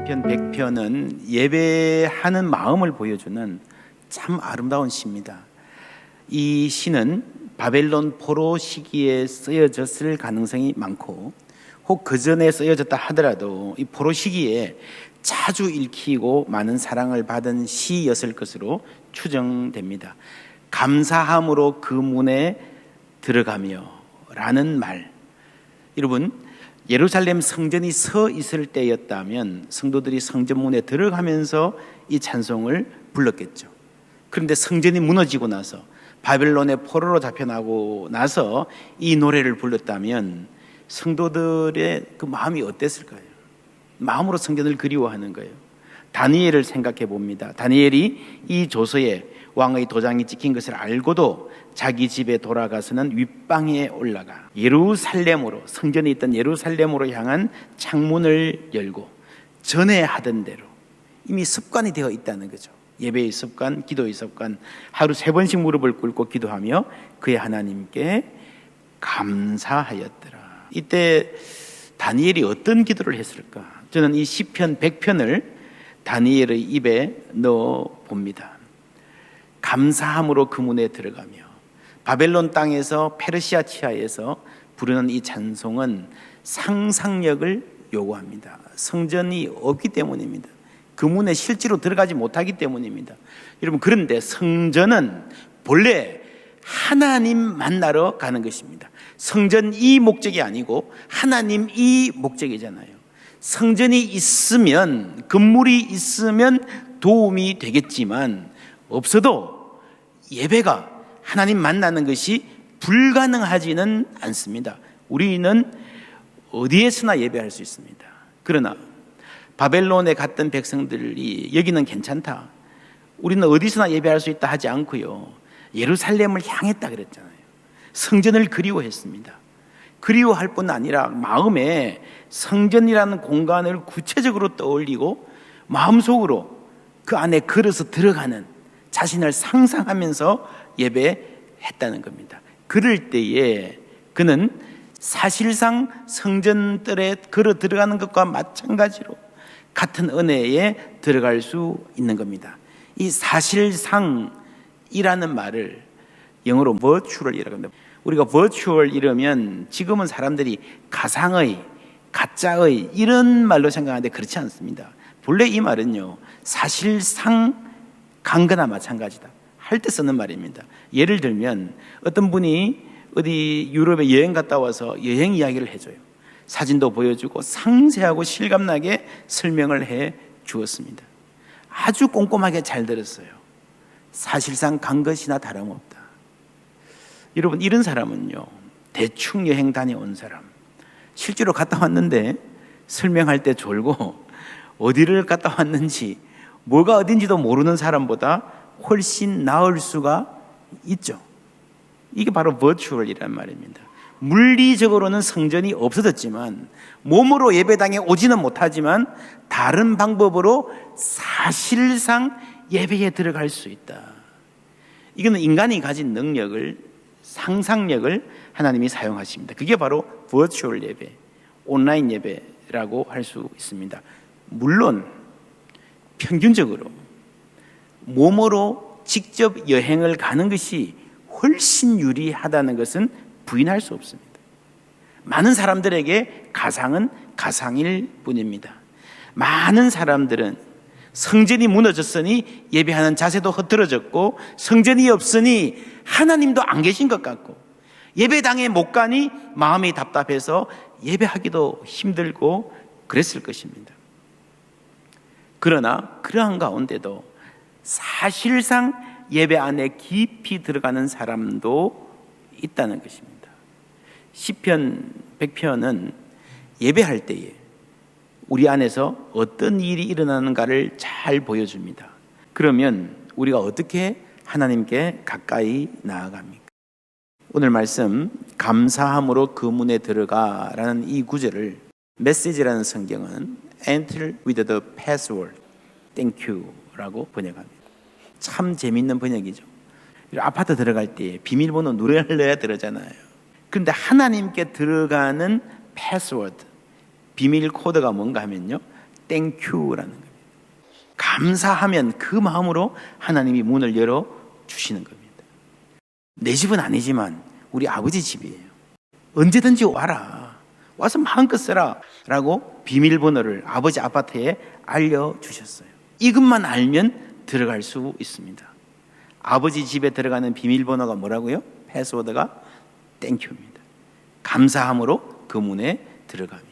시편 100편은 예배하는 마음을 보여주는 참 아름다운 시입니다. 이 시는 바벨론 포로 시기에 쓰여졌을 가능성이 많고, 혹 그 전에 쓰여졌다 하더라도 이 포로 시기에 자주 읽히고 많은 사랑을 받은 시였을 것으로 추정됩니다. 감사함으로 그 문에 들어가며 라는 말, 여러분, 예루살렘 성전이 서 있을 때였다면 성도들이 성전 문에 들어가면서 이 찬송을 불렀겠죠. 그런데 성전이 무너지고 나서 바벨론의 포로로 잡혀나고 나서 이 노래를 불렀다면 성도들의 그 마음이 어땠을까요? 마음으로 성전을 그리워하는 거예요. 다니엘을 생각해 봅니다. 다니엘이 이 조서에 왕의 도장이 찍힌 것을 알고도 자기 집에 돌아가서는 윗방에 올라가 예루살렘으로, 성전에 있던 예루살렘으로 향한 창문을 열고 전에 하던 대로 이미 습관이 되어 있다는 거죠. 예배의 습관, 기도의 습관, 하루 3번씩 무릎을 꿇고 기도하며 그의 하나님께 감사하였더라. 이때 다니엘이 어떤 기도를 했을까? 저는 이 시편 100편을 다니엘의 입에 넣어 봅니다. 감사함으로 그 문에 들어가며, 바벨론 땅에서 페르시아 치하에서 부르는 이 찬송은 상상력을 요구합니다. 성전이 없기 때문입니다. 그 문에 실제로 들어가지 못하기 때문입니다. 여러분, 그런데 성전은 본래 하나님 만나러 가는 것입니다. 성전 이 목적이 아니고 하나님 이 목적이잖아요. 성전이 있으면, 건물이 있으면 도움이 되겠지만 없어도 예배가, 하나님 만나는 것이 불가능하지는 않습니다. 우리는 어디에서나 예배할 수 있습니다. 그러나 바벨론에 갔던 백성들이 여기는 괜찮다, 우리는 어디서나 예배할 수 있다 하지 않고요, 예루살렘을 향했다 그랬잖아요. 성전을 그리워했습니다. 그리워할 뿐 아니라 마음에 성전이라는 공간을 구체적으로 떠올리고 마음속으로 그 안에 걸어서 들어가는 자신을 상상하면서 예배했다는 겁니다. 그럴 때에 그는 사실상 성전들에 걸어 들어가는 것과 마찬가지로 같은 은혜에 들어갈 수 있는 겁니다. 이 사실상이라는 말을 영어로 virtual이라고 합니다. 우리가 virtual 이러면 지금은 사람들이 가상의, 가짜의 이런 말로 생각하는데 그렇지 않습니다. 본래 이 말은요, 사실상 간 거나 마찬가지다 할 때 쓰는 말입니다. 예를 들면 어떤 분이 어디 유럽에 여행 갔다 와서 여행 이야기를 해줘요. 사진도 보여주고 상세하고 실감나게 설명을 해 주었습니다. 아주 꼼꼼하게 잘 들었어요. 사실상 간 것이나 다름없다. 여러분, 이런 사람은요, 대충 여행 다녀온 사람, 실제로 갔다 왔는데 설명할 때 졸고 어디를 갔다 왔는지 뭐가 어딘지도 모르는 사람보다 훨씬 나을 수가 있죠. 이게 바로 버추얼이란 말입니다. 물리적으로는 성전이 없어졌지만 몸으로 예배당에 오지는 못하지만 다른 방법으로 사실상 예배에 들어갈 수 있다. 이거는 인간이 가진 능력을, 상상력을 하나님이 사용하십니다. 그게 바로 버추얼 예배, 온라인 예배라고 할 수 있습니다. 물론 평균적으로 몸으로 직접 여행을 가는 것이 훨씬 유리하다는 것은 부인할 수 없습니다. 많은 사람들에게 가상은 가상일 뿐입니다. 많은 사람들은 성전이 무너졌으니 예배하는 자세도 흐트러졌고, 성전이 없으니 하나님도 안 계신 것 같고, 예배당에 못 가니 마음이 답답해서 예배하기도 힘들고 그랬을 것입니다. 그러나 그러한 가운데도 사실상 예배 안에 깊이 들어가는 사람도 있다는 것입니다. 시편 100편은 예배할 때에 우리 안에서 어떤 일이 일어나는가를 잘 보여줍니다. 그러면 우리가 어떻게 하나님께 가까이 나아갑니까? 오늘 말씀, 감사함으로 그 문에 들어가라는 이 구절을 메시지라는 성경은 Enter with the password, thank you 라고 번역합니다. 참 재밌는 번역이죠. 아파트 들어갈 때 비밀번호 눌러야 들어잖아요. 그런데 하나님께 들어가는 패스워드, 비밀 코드가 뭔가 하면요, 땡큐라는 겁니다. 감사하면 그 마음으로 하나님이 문을 열어 주시는 겁니다. 내 집은 아니지만 우리 아버지 집이에요. 언제든지 와라. 와서 마음껏 써라. 라고 비밀번호를 아버지 아파트에 알려주셨어요. 이것만 알면 들어갈 수 있습니다. 아버지 집에 들어가는 비밀번호가 뭐라고요? 패스워드가 땡큐입니다. 감사함으로 그 문에 들어가며.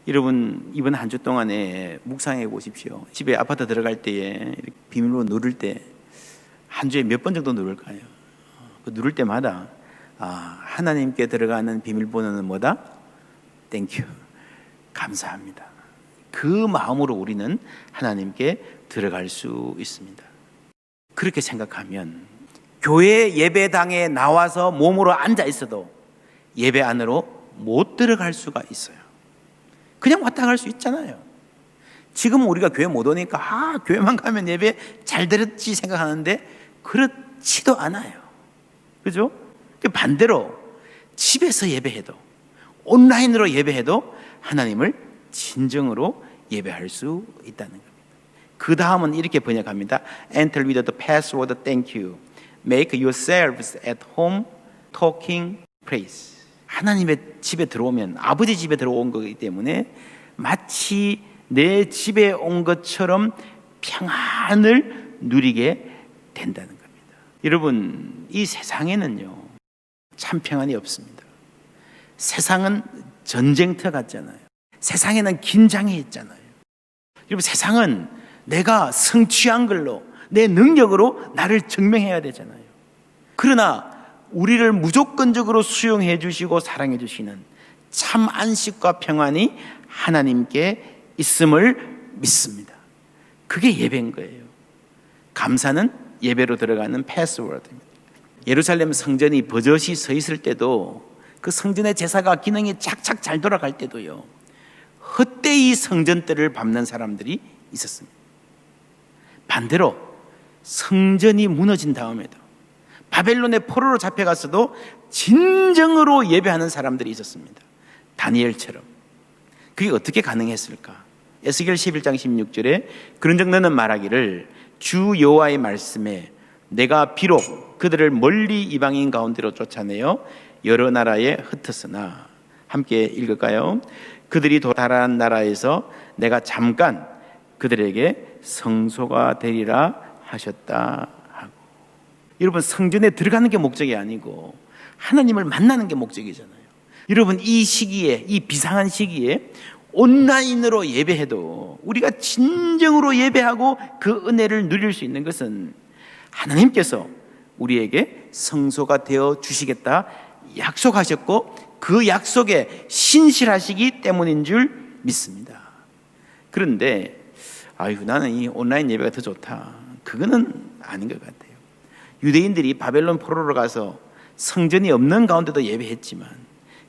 여러분, 이번 한 주 동안에 묵상해 보십시오. 집에 아파트 들어갈 때에 비밀번호 누를 때 한 주에 몇 번 정도 누를까요? 그 누를 때마다 하나님께 들어가는 비밀번호는 뭐다? 땡큐. 감사합니다. 그 마음으로 우리는 하나님께 들어갈 수 있습니다. 그렇게 생각하면 교회 예배당에 나와서 몸으로 앉아 있어도 예배 안으로 못 들어갈 수가 있어요. 그냥 왔다 갈 수 있잖아요. 지금 우리가 교회 못 오니까 교회만 가면 예배 잘 들었지 생각하는데 그렇지도 않아요. 그죠? 반대로 집에서 예배해도 온라인으로 예배해도 하나님을 진정으로 예배할 수 있다는 겁니다. 그 다음은 이렇게 번역합니다. Enter with the password thank you. Make yourselves at home talking praise. 하나님의 집에 들어오면 아버지 집에 들어온 거기 때문에 마치 내 집에 온 것처럼 평안을 누리게 된다는 겁니다. 여러분, 이 세상에는요 참 평안이 없습니다. 세상은 전쟁터 같잖아요. 세상에는 긴장이 있잖아요. 여러분, 세상은 내가 성취한 걸로 내 능력으로 나를 증명해야 되잖아요. 그러나 우리를 무조건적으로 수용해 주시고 사랑해 주시는 참 안식과 평안이 하나님께 있음을 믿습니다. 그게 예배인 거예요. 감사는 예배로 들어가는 패스워드입니다. 예루살렘 성전이 버젓이 서 있을 때도 그 성전의 제사가 기능이 착착 잘 돌아갈 때도요 헛되이 성전들을 밟는 사람들이 있었습니다. 반대로 성전이 무너진 다음에도 바벨론의 포로로 잡혀갔어도 진정으로 예배하는 사람들이 있었습니다. 다니엘처럼. 그게 어떻게 가능했을까? 에스겔 11장 16절에 그런즉 너는 말하기를 주 여호와의 말씀에 내가 비록 그들을 멀리 이방인 가운데로 쫓아내어 여러 나라에 흩었으나, 함께 읽을까요? 그들이 도달한 나라에서 내가 잠깐 그들에게 성소가 되리라 하셨다 하고. 여러분, 성전에 들어가는 게 목적이 아니고 하나님을 만나는 게 목적이잖아요. 여러분, 이 시기에, 이 비상한 시기에 온라인으로 예배해도 우리가 진정으로 예배하고 그 은혜를 누릴 수 있는 것은 하나님께서 우리에게 성소가 되어 주시겠다 약속하셨고 그 약속에 신실하시기 때문인 줄 믿습니다. 그런데 나는 이 온라인 예배가 더 좋다, 그거는 아닌 것 같아요. 유대인들이 바벨론 포로로 가서 성전이 없는 가운데도 예배했지만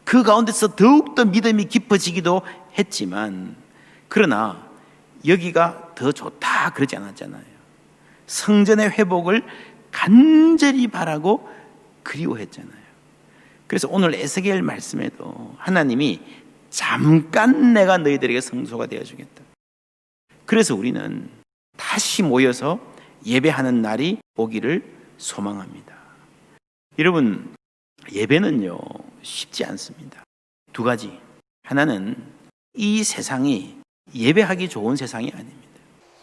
그 가운데서 더욱더 믿음이 깊어지기도 했지만, 그러나 여기가 더 좋다 그러지 않았잖아요. 성전의 회복을 간절히 바라고 그리워했잖아요. 그래서 오늘 에스겔 말씀에도 하나님이 잠깐 내가 너희들에게 성소가 되어주겠다. 그래서 우리는 다시 모여서 예배하는 날이 오기를 소망합니다. 여러분, 예배는요 쉽지 않습니다. 두 가지. 하나는 이 세상이 예배하기 좋은 세상이 아닙니다.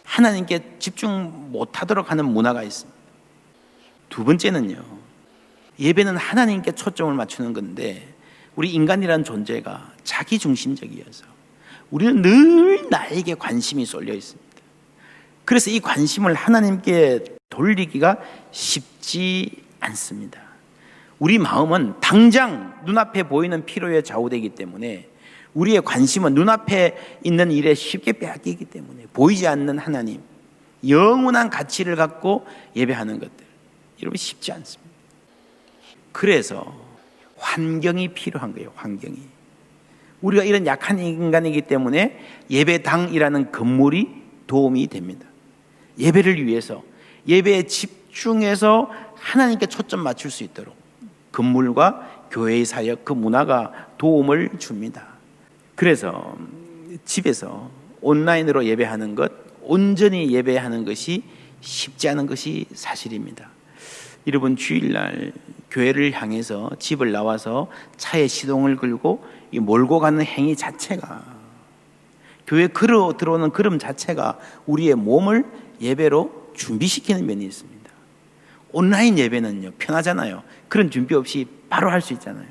하나님께 집중 못하도록 하는 문화가 있습니다. 두 번째는요, 예배는 하나님께 초점을 맞추는 건데 우리 인간이라는 존재가 자기중심적이어서 우리는 늘 나에게 관심이 쏠려 있습니다. 그래서 이 관심을 하나님께 돌리기가 쉽지 않습니다. 우리 마음은 당장 눈앞에 보이는 필요에 좌우되기 때문에 우리의 관심은 눈앞에 있는 일에 쉽게 빼앗기기 때문에 보이지 않는 하나님, 영원한 가치를 갖고 예배하는 것들, 여러분 쉽지 않습니다. 그래서 환경이 필요한 거예요. 환경이. 우리가 이런 약한 인간이기 때문에 예배당이라는 건물이 도움이 됩니다. 예배를 위해서, 예배에 집중해서 하나님께 초점 맞출 수 있도록 건물과 교회의 사역, 그 문화가 도움을 줍니다. 그래서 집에서 온라인으로 예배하는 것, 온전히 예배하는 것이 쉽지 않은 것이 사실입니다. 여러분, 주일날 교회를 향해서 집을 나와서 차에 시동을 걸고 몰고 가는 행위 자체가, 교회 걸어 들어오는 걸음 자체가 우리의 몸을 예배로 준비시키는 면이 있습니다. 온라인 예배는요, 편하잖아요. 그런 준비 없이 바로 할 수 있잖아요.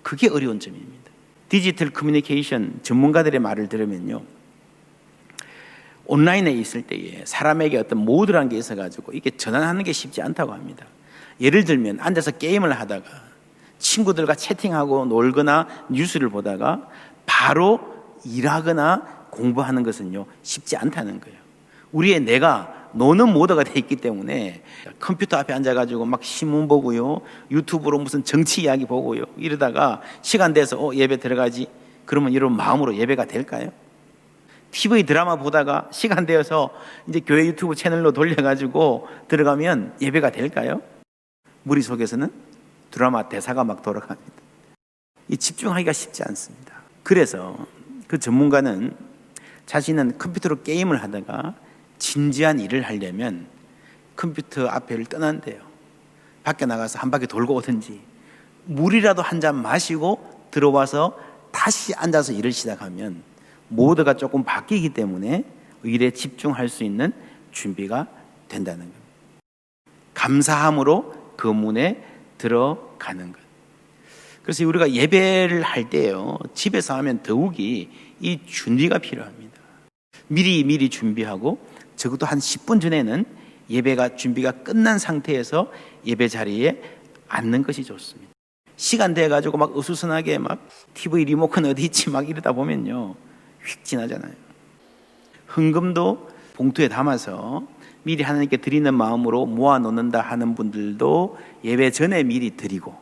그게 어려운 점입니다. 디지털 커뮤니케이션 전문가들의 말을 들으면요, 온라인에 있을 때에 사람에게 어떤 모드라는 게 있어가지고 이게 전환하는 게 쉽지 않다고 합니다. 예를 들면 앉아서 게임을 하다가 친구들과 채팅하고 놀거나 뉴스를 보다가 바로 일하거나 공부하는 것은요, 쉽지 않다는 거예요. 우리의 뇌가 노는 모드가 돼 있기 때문에 컴퓨터 앞에 앉아가지고 막 신문 보고요, 유튜브로 무슨 정치 이야기 보고요, 이러다가 시간 돼서 예배 들어가지, 그러면 여러분 마음으로 예배가 될까요? TV 드라마 보다가 시간 되어서 이제 교회 유튜브 채널로 돌려가지고 들어가면 예배가 될까요? 머릿속에서는 드라마 대사가 막 돌아갑니다. 이 집중하기가 쉽지 않습니다. 그래서 그 전문가는 자신은 컴퓨터로 게임을 하다가 진지한 일을 하려면 컴퓨터 앞에를 떠난대요. 밖에 나가서 한 바퀴 돌고 오든지 물이라도 한 잔 마시고 들어와서 다시 앉아서 일을 시작하면 모드가 조금 바뀌기 때문에 일에 집중할 수 있는 준비가 된다는 겁니다. 감사함으로 그 문에 들어가는 것. 그래서 우리가 예배를 할 때요, 집에서 하면 더욱이 이 준비가 필요합니다. 미리 준비하고 적어도 한 10분 전에는 예배가 준비가 끝난 상태에서 예배 자리에 앉는 것이 좋습니다. 시간 돼가지고 막 어수선하게 막 TV 리모컨 어디 있지 막 이러다 보면요, 휙 지나잖아요. 헌금도 봉투에 담아서 미리 하나님께 드리는 마음으로 모아놓는다 하는 분들도 예배 전에 미리 드리고,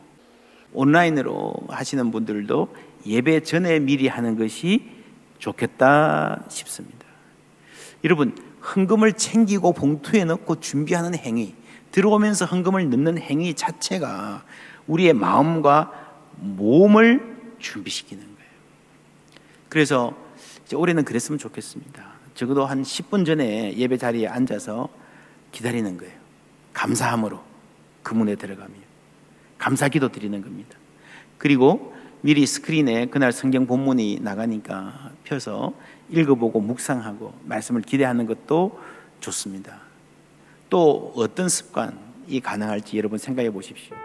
온라인으로 하시는 분들도 예배 전에 미리 하는 것이 좋겠다 싶습니다. 여러분, 헌금을 챙기고 봉투에 넣고 준비하는 행위, 들어오면서 헌금을 넣는 행위 자체가 우리의 마음과 몸을 준비시키는 거예요. 그래서 이제 올해는 그랬으면 좋겠습니다. 적어도 한 10분 전에 예배 자리에 앉아서 기다리는 거예요. 감사함으로 그 문에 들어가며 감사기도 드리는 겁니다. 그리고 미리 스크린에 그날 성경 본문이 나가니까 펴서 읽어보고 묵상하고 말씀을 기대하는 것도 좋습니다. 또 어떤 습관이 가능할지 여러분 생각해 보십시오.